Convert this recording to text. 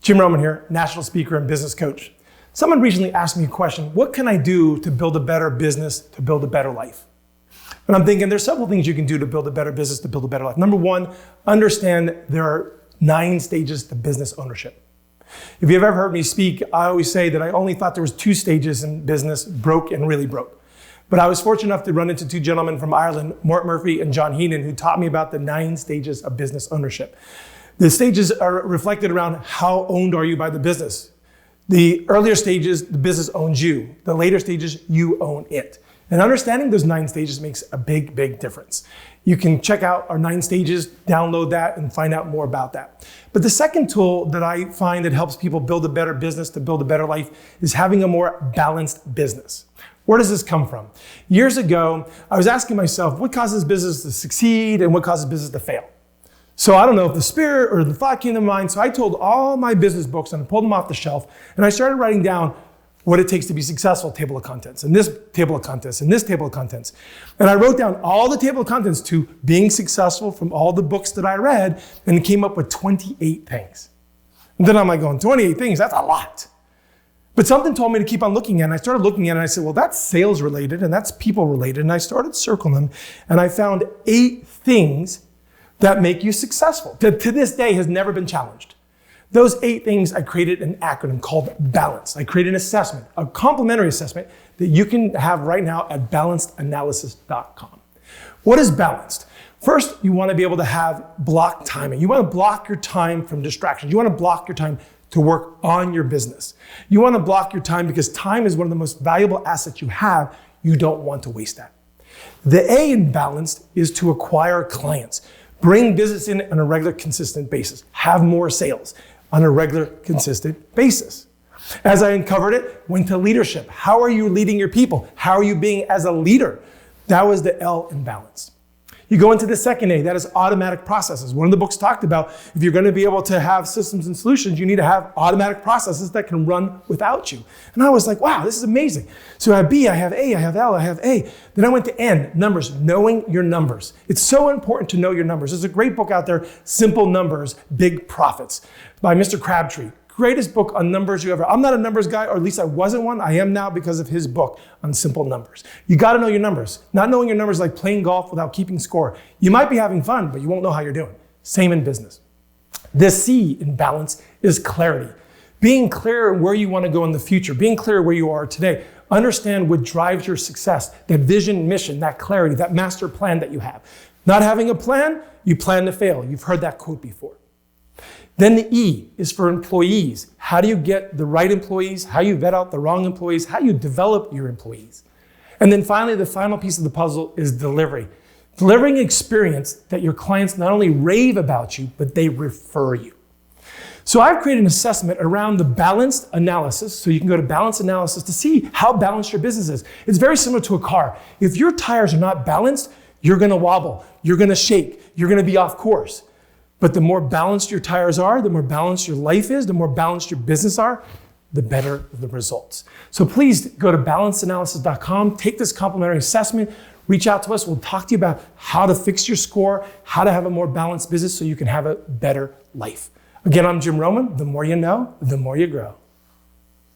Jim Roman here, national speaker and business coach. Someone recently asked me a question, what can I do to build a better business, to build a better life? And I'm thinking there's several things you can do to build a better business, to build a better life. Number one, understand there are 9 stages to business ownership. If you've ever heard me speak, I always say that I only thought there was 2 stages in business, broke and really broke. But I was fortunate enough to run into 2 gentlemen from Ireland, Mort Murphy and John Heenan, who taught me about the 9 stages of business ownership. The stages are reflected around how owned are you by the business. The earlier stages, the business owns you. The later stages, you own it. And understanding those 9 stages makes a big, big difference. You can check out our 9 stages, download that, and find out more about that. But the second tool that I find that helps people build a better business, to build a better life, is having a more balanced business. Where does this come from? Years ago, I was asking myself, what causes business to succeed and what causes business to fail? So I don't know if the spirit or the thought came to mind. So I told all my business books and I pulled them off the shelf and I started writing down what it takes to be successful, table of contents, and this table of contents, and this table of contents. And I wrote down all the table of contents to being successful from all the books that I read and came up with 28 things. And then I'm like going, 28 things, that's a lot. But something told me to keep on looking at it. And I started looking at it and I said, well, that's sales related and that's people related. And I started circling them and I found 8 things that make you successful, that to this day has never been challenged. Those 8 things, I created an acronym called BALANCE. I created an assessment, a complimentary assessment that you can have right now at balancedanalysis.com. What is balanced? First, you want to be able to have block timing. You want to block your time from distractions. You want to block your time to work on your business. You want to block your time because time is one of the most valuable assets you have. You don't want to waste that. The A in balanced is to acquire clients. Bring business in on a regular, consistent basis. Have more sales on a regular, consistent basis. As I uncovered it, went to leadership. How are you leading your people? How are you being as a leader? That was the L in balance. You go into the second A, that is automatic processes. One of the books talked about if you're going to be able to have systems and solutions, you need to have automatic processes that can run without you. And I was like, wow, this is amazing. So I have B, I have A, I have L, I have A. Then I went to N, numbers, knowing your numbers. It's so important to know your numbers. There's a great book out there, Simple Numbers, Big Profits by Mr. Crabtree. Greatest book on numbers you ever. I'm not a numbers guy, or at least I wasn't one. I am now because of his book on simple numbers. You got to know your numbers. Not knowing your numbers is like playing golf without keeping score. You might be having fun, but you won't know how you're doing. Same in business. The C in balance is clarity. Being clear where you want to go in the future. Being clear where you are today. Understand what drives your success. That vision, mission, that clarity, that master plan that you have. Not having a plan, you plan to fail. You've heard that quote before. Then the E is for employees. How do you get the right employees? How you vet out the wrong employees? How you develop your employees? And then finally, the final piece of the puzzle is delivery. Delivering experience that your clients not only rave about you, but they refer you. So I've created an assessment around the balanced analysis. So you can go to balanced analysis to see how balanced your business is. It's very similar to a car. If your tires are not balanced, you're gonna wobble, you're gonna shake, you're gonna be off course. But the more balanced your tires are, the more balanced your life is, the more balanced your business are, the better the results. So please go to balancedanalysis.com, take this complimentary assessment, reach out to us. We'll talk to you about how to fix your score, how to have a more balanced business so you can have a better life. Again, I'm Jim Roman. The more you know, the more you grow.